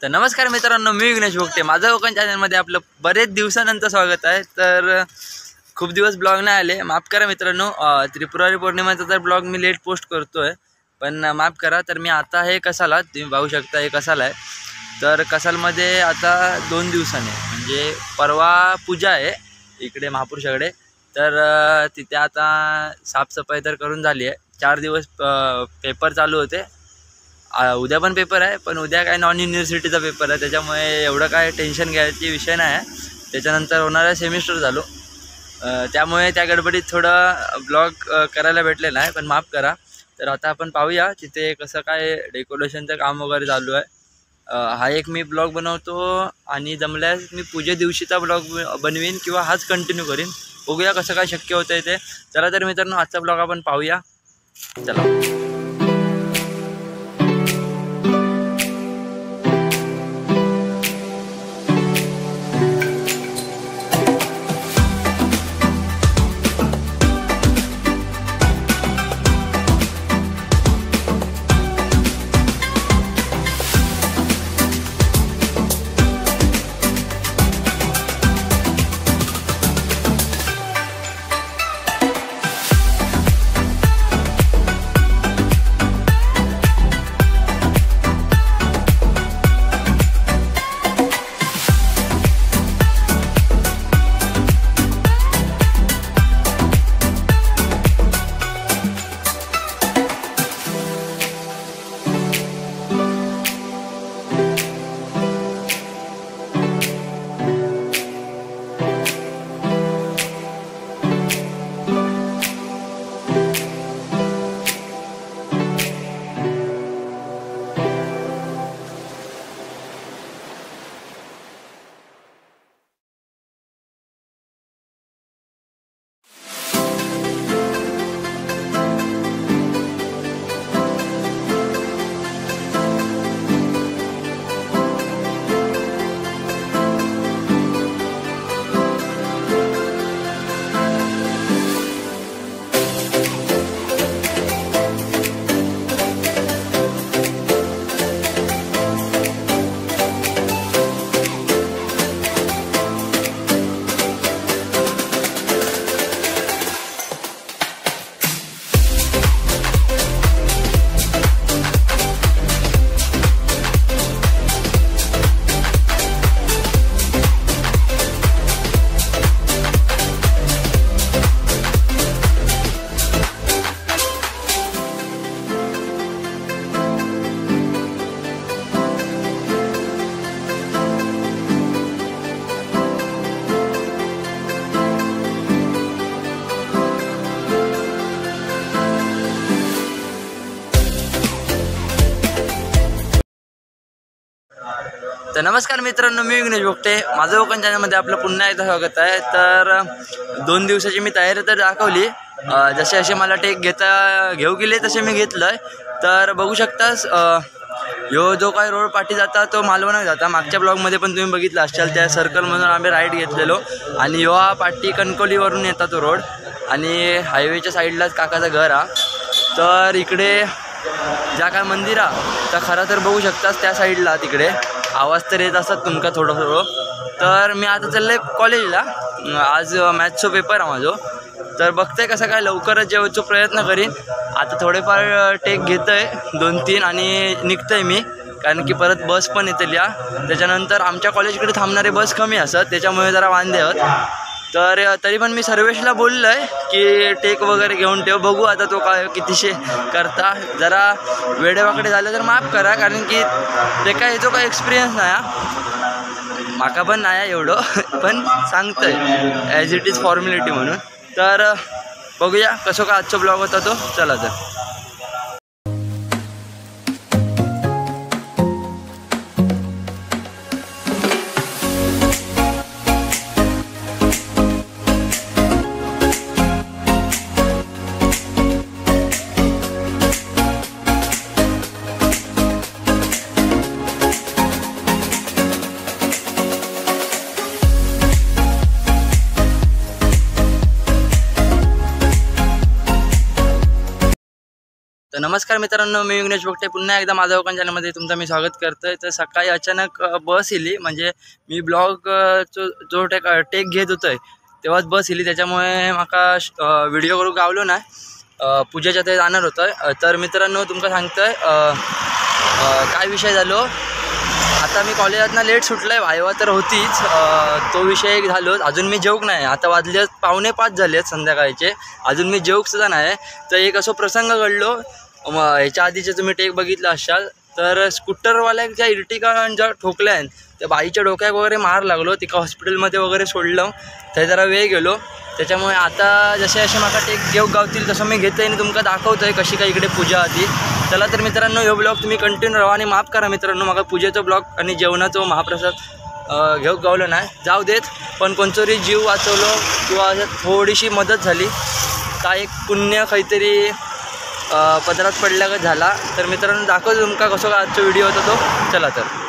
तर नमस्कार मित्रांनो, मी विघ्नेश भोगटे. माझं कोकण चॅनलमध्ये आपलं बरेच दिवसानंतर स्वागत आहे. तर खूप दिवस ब्लॉग नाही आले, माफ करा मित्रांनो. त्रिपुरारी पौर्णिमेचा तर ब्लॉग मी लेट पोस्ट करतोय, पण माफ करा. तर मी आता हे कसाला तुम्ही पाहू शकता, हे कसाला आहे. तर कसालमध्ये आता 2 दिवसाने म्हणजे परवा पूजा आहे इकडे महापुरुषाकडे. तर तिथे आता साफसफाई तर करून झाली आहे. 4 दिवस पेपर चालू होते. उद्या पण पेपर आहे, पण उद्या काय नॉन युनिव्हर्सिटीचा पेपर आहे, त्याच्यामुळे एवढं काय टेन्शन घ्यायची विषय नाही आहे. त्याच्यानंतर होणारा सेमिस्टर झालो, त्यामुळे त्या गडबडीत थोडं ब्लॉग करायला भेटले नाही, पण माफ करा. तर आता आपण पाहूया तिथे कसं काय डेकोरेशनचं काम वगैरे चालू आहे. हा एक मी ब्लॉग बनवतो आणि जमल्यास मी पूजे दिवशीचा ब्लॉग बनवीन किंवा हाच कंटिन्यू करीन. बघूया कसं काय शक्य होतं आहे ते. चला तर मित्रांनो, आजचा ब्लॉग आपण पाहूया. चला. तर नमस्कार मित्रांनो, मी विघ्नेश भोगटे. माझं कोकण चॅनलमध्ये आपलं पुन्हा एकदा स्वागत आहे. तर 2 दिवसाची मी तयारी तर दाखवली. जसे असे मला टेक घेऊ गेले तसे मी घेतलं आहे. तर बघू शकतास, जो काय रोड पाठी जाता तो मालवण जाता. मागच्या ब्लॉगमध्ये पण तुम्ही बघितलं असाल, त्या सर्कलमधून आम्ही राईड घेतलेलो आणि हा पाठी कणकवलीवरून येता तो रोड आणि हायवेच्या साईडलाच काकाचं घर हा. तर इकडे ज्या काय मंदिर हा, तर खरं तर बघू शकतास त्या साईडला तिकडे आवाज तर येत असतात तुमका थोडं थोडं. तर मी आता चाललं आहे कॉलेजला. आज मॅथ्सचा पेपर आहे माझं. तर बघतोय कसं काय लवकरच जेवायचा प्रयत्न करीन. आता थोडेफार टेक घेतो आहे 2-3 आणि निघतो आहे मी, कारण की परत बस पण येतील या. त्याच्यानंतर आमच्या कॉलेजकडे थांबणारे बस कमी असतात, त्याच्यामुळे जरा वांदे आहेत. तर तरी पण मी सर्वेशला बोललो आहे की टेक वगैरे घेऊन ठेव. बघू आता तो काय कितीशे करता. जरा वेडेवाकडे झालं तर माफ करा, कारण की ते काय जो काय एक्सपिरियन्स नाही माका पण नाही एवढं, पण सांगतोय ॲज इट इज फॉर्मॅलिटी म्हणून. तर बघूया कसं का आजचा ब्लॉग होता तो. चला तर. नमस्कार मित्रांनो, मी विघ्नेश बोगटे पुन्हा एकदा माझा कोकण चॅनलमध्ये तुमचं मी स्वागत करतोय. तर सकाळी अचानक बस इली, म्हणजे मी ब्लॉग जो टेक घेत होतोय तेव्हाच बस इली, त्याच्यामुळे माका व्हिडिओ करू गावलो नाही. पूजेच्या ते जाणार होतोय. तर मित्रांनो तुमका सांगतोय काय विषय झालो. आता मी कॉलेजातनं लेट सुटलो आहे, वायवा तर होतीच, तो विषय एक झालो. अजून मी जेवूक नाही, आता वाजले 4:45 झाले आहेत संध्याकाळचे, अजून मी जेवूकसुद्धा नाही. तर एक असं प्रसंग घडलो. ह्याच्या आधीचे तुम्ही टेक बघितलं असाल तर स्कूटरवाल्याच्या इर्टिगा ज्या ठोकल्या आहेत त्या बाईच्या डोक्यात वगैरे मार लागलो. तिका हॉस्पिटलमध्ये वगैरे सोडलं, ते जरा वेळ गेलो. त्याच्यामुळे आता जसे मला टेक घेऊक गावतील तसं मी घेतोय आणि तुमका दाखवतो आहे कशी काय इकडे पूजा आधी. चला तर मित्रांनो, हे ब्लॉग तुम्ही कंटिन्यू राहा आणि माफ करा मित्रांनो, मला पूजेचं ब्लॉग आणि जेवणाचं महाप्रसाद घेऊक गावलं नाही, जाऊ देत. पण कोणतरी जीव वाचवलो किंवा थोडीशी मदत झाली, का एक पुण्य काहीतरी पदरात पडल्यागत झाला. तर मित्रांनो दाखवतो तुमका कसं आजचा व्हिडिओ होता तो. चला तर.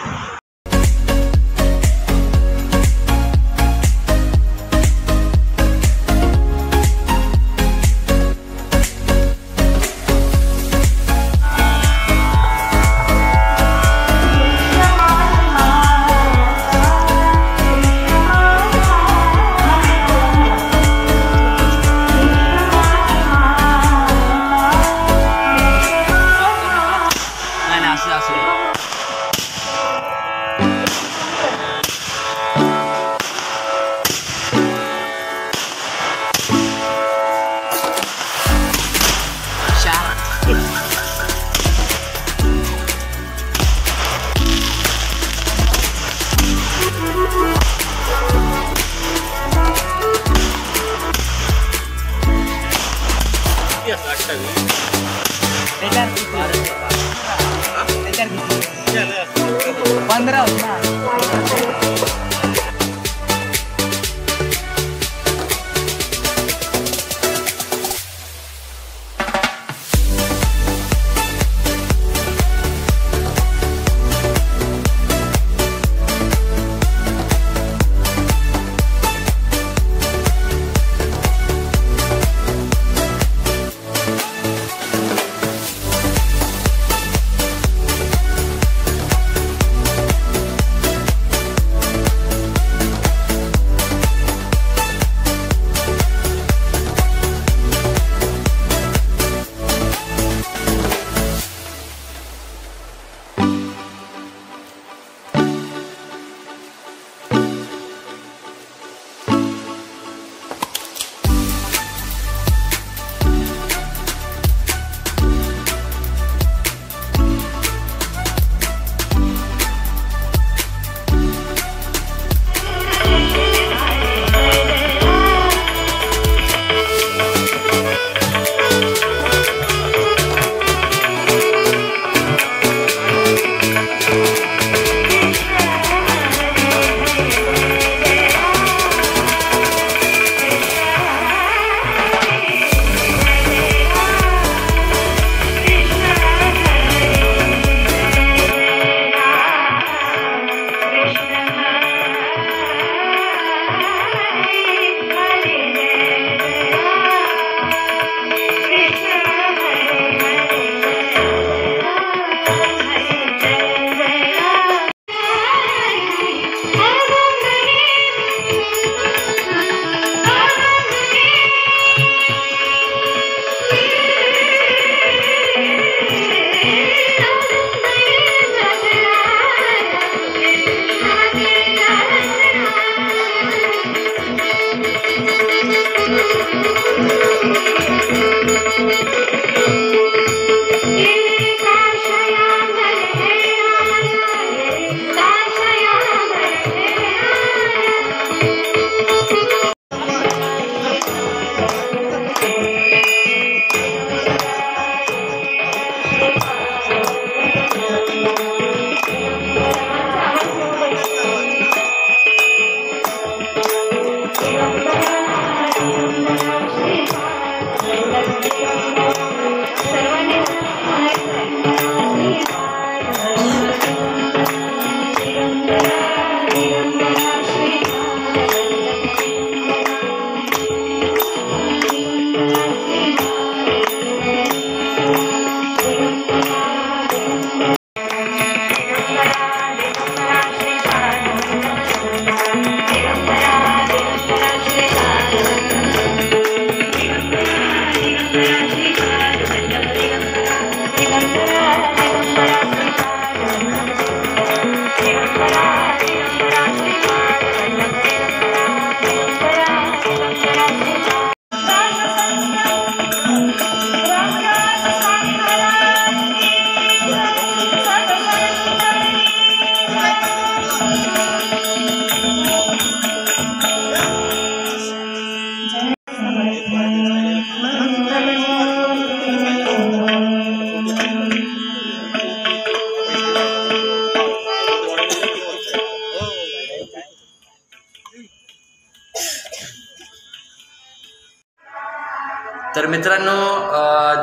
तर मित्रांनो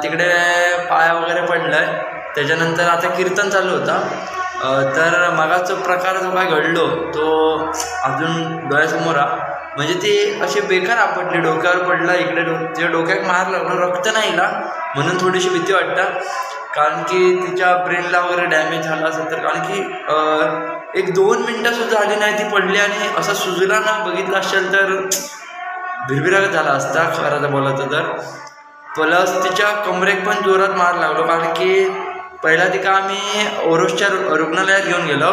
तिकडे पाय वगैरे पडलाय, त्याच्यानंतर आता कीर्तन चालू होता. तर मगाचा प्रकार जो काय घडलो तो अजून डोळ्यासमोर म्हणजे ती अशी बेकार आपटली, डोक्यावर पडला, इकडे तिच्या डोक्यात मार लागला, रक्त नाही ना, म्हणून थोडीशी भीती वाटतं. कारण की तिच्या ब्रेनला वगैरे डॅमेज झाला असेल तर, कारण की 1-2 मिनटंसुद्धा झाली नाही ती पडली आणि असा सुजला ना, बघितलं असेल तर भिरभिरागत झाला असता खरं बोलायचं तर. प्लस तिच्या कमरेक पण जोरात मार लागलो, कारण की पहिला तिका आम्ही ओरोसच्या रुग्णालयात घेऊन गेलो,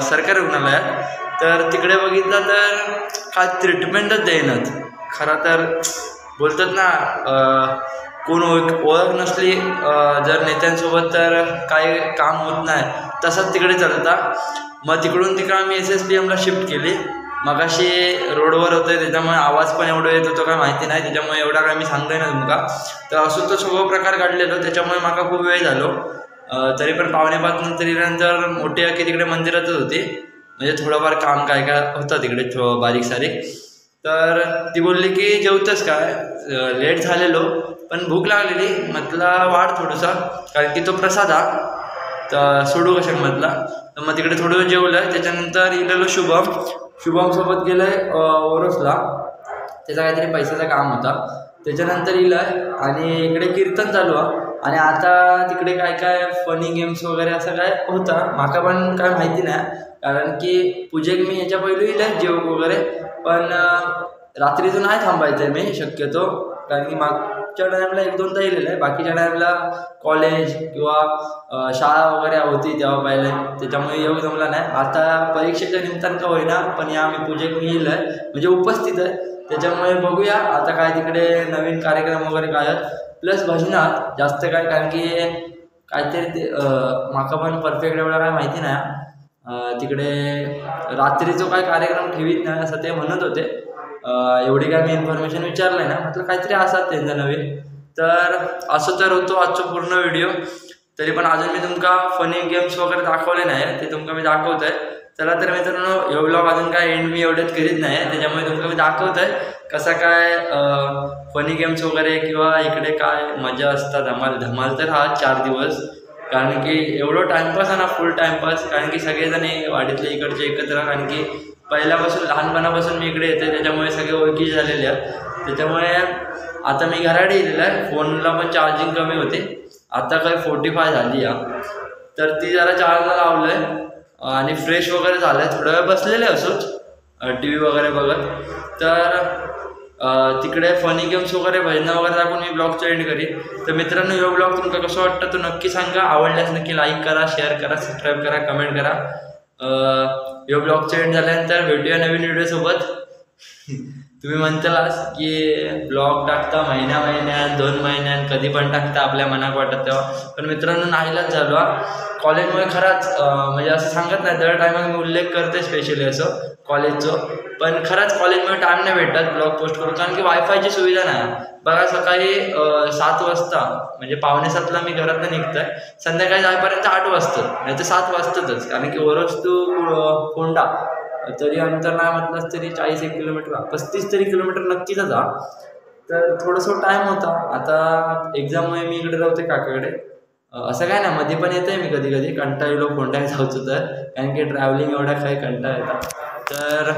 सरकारी रुग्णालयात. तर तिकडे बघितलं तर काय ट्रीटमेंटच देईनात. खरं तर बोलतात ना, कोण ओळख नसली जर नेत्यांसोबत तर काही काम होत नाही, तसंच तिकडे चालता. मग तिकडून तिकडं आम्ही SSPMला शिफ्ट केली. मगाशी रोडवर होतं त्याच्यामुळे आवाज पण एवढं येत होतो काय माहिती नाही, त्याच्यामुळे एवढा काय मी सांगतोय ना तुमका. तर असं तो सगळं प्रकार घडलेलो, त्याच्यामुळे मला खूप वेळ झालो. तरी पण 4:45 नंतर नंतर मोठी आखी तिकडे मंदिरातच होती, म्हणजे थोडंफार काम काय काय होतं तिकडे बारीक सारीक. तर ती बोलली की जेवतंच काय, लेट झालेलो पण भूक लागलेली, म्हटलं वाढ थोडंसं, कारण की तो प्रसाद तर सोडू कशाक म्हटला. तर मग तिकडे थोडं जेवलं. त्याच्यानंतर इलेलो शुभमसोबत गेलं आहे ओरोसला, त्याचा काहीतरी पैशाचं काम होता. त्याच्यानंतर इलं आणि इकडे कीर्तन चालू आहे. आणि आता तिकडे काय काय फनी गेम्स वगैरे असं काय होतं, माका पण काय माहिती नाही, कारण की पूजेक मी याच्या पहिलं इलं जेवक वगैरे, पण रात्रीचं नाही थांबायचं आहे मी शक्यतो, कारण की मागच्या टाईमला 1-2दा येलेलं आहे, बाकीच्या टाईमला कॉलेज किंवा शाळा वगैरे होती तेव्हा पाहिलं, त्याच्यामुळे येऊ जमला नाही. आता परीक्षेच्या निमित्तानं का होईना, पण या आम्ही पूजेक मी येईल आहे, म्हणजे उपस्थित आहे. त्याच्यामुळे बघूया आता काय तिकडे नवीन कार्यक्रम वगैरे काय आहेत. प्लस भजनात जास्त काय, कारण की काहीतरी ते माका पण परफेक्ट एवढा काय माहिती नाही. तिकडे रात्रीचं काय कार्यक्रम ठेवीत नाही असं ते म्हणत होते. एवढी काय मी इन्फॉर्मेशन विचारलं आहे ना, म्हटलं काहीतरी असतात त्यांचं नवीन. तर असं तर होतो आजचा पूर्ण व्हिडिओ. तरी पण अजून मी तुमका फनी गेम्स वगैरे दाखवले नाही, ते तुमका मी दाखवत आहे. चला तर मित्रांनो, हे व्लॉग अजून काय एंड मी एवढ्यात करीत नाही, त्याच्यामुळे तुमका मी दाखवत आहे कसा काय फनी गेम्स वगैरे किंवा इकडे काय मजा असतात. धमाल तर हा 4 दिवस, कारण की एवढं टाईमपास आहे ना, फुल टाईमपास. कारण की सगळेजण वाडीतले इकडचे एकत्र, कारण की पहिल्यापासून लहानपणापासून मी इकडे येते, त्याच्यामुळे सगळे ओळखी झालेले आहेत. त्याच्यामुळे आता मी घराडे येलेलं आहे, फोनला पण चार्जिंग कमी होते, आता काय 45 झाली आहे. तर ती जरा चार्जला लावलं आहे आणि फ्रेश वगैरे झालं आहे, थोडा वेळ बसलेले असोच TV वगैरे बघत. तर तिकडे फनी गेम्स वगैरे भजनं वगैरे दाखवून मी ब्लॉगचं एंड करीन. तर मित्रांनो, हा ब्लॉग तुमका कसं वाटतं तो नक्की सांगा. आवडल्यास नक्की लाईक करा, शेअर करा, सबस्क्राईब करा, कमेंट करा. हा ब्लॉगचं एंड झाल्यानंतर भेटूया नवीन व्हिडिओसोबत. तुम्ही म्हणतालाच की ब्लॉग टाकता महिन्यात 2 महिन्यात कधी पण टाकता आपल्या मनाक वाटत तेव्हा, पण मित्रांनो नाहीलाच झालो. कॉलेजमुळे खरंच म्हणजे असं सांगत नाही, दर टायमाला मी उल्लेख करते स्पेशली असं कॉलेजचं, पण खरंच कॉलेजमुळे टाईम नाही भेटत ब्लॉग पोस्ट करून, कारण की वायफायची सुविधा नाही. बघा सकाळी 7 वाजता म्हणजे 6:45ला मी घरातनं निघतोय, संध्याकाळी जाईपर्यंत 8 वाजतं, नाही तर 7 वाजतातच. कारण की ओरोस टू कोंडा तरी अंतर नाही म्हटलंच तरी 41 किलोमीटर, 35 तरी किलोमीटर नक्कीच जा. तर थोडंसं टाईम होता. आता एक्झाममुळे मी इकडे राहते काकाकडे. असं काय ना, मध्ये पण येतं आहे मी कधी कधी, कंटाळलो कोंडाय जायचं तर, कारण की ट्रॅव्हलिंग एवढा काही कंटाळा येतात. तर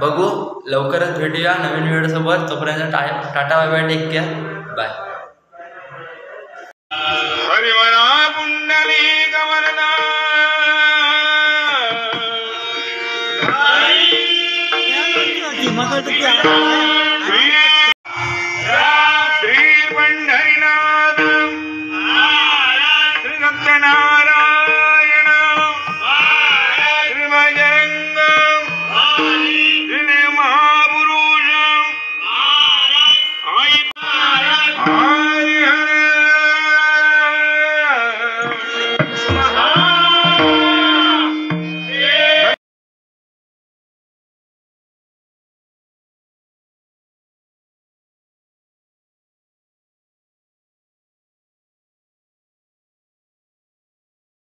बघू, लवकरच भेटूया नवीन व्हिडिओसोबत. तोपर्यंत tata bye bye, take care, bye. मग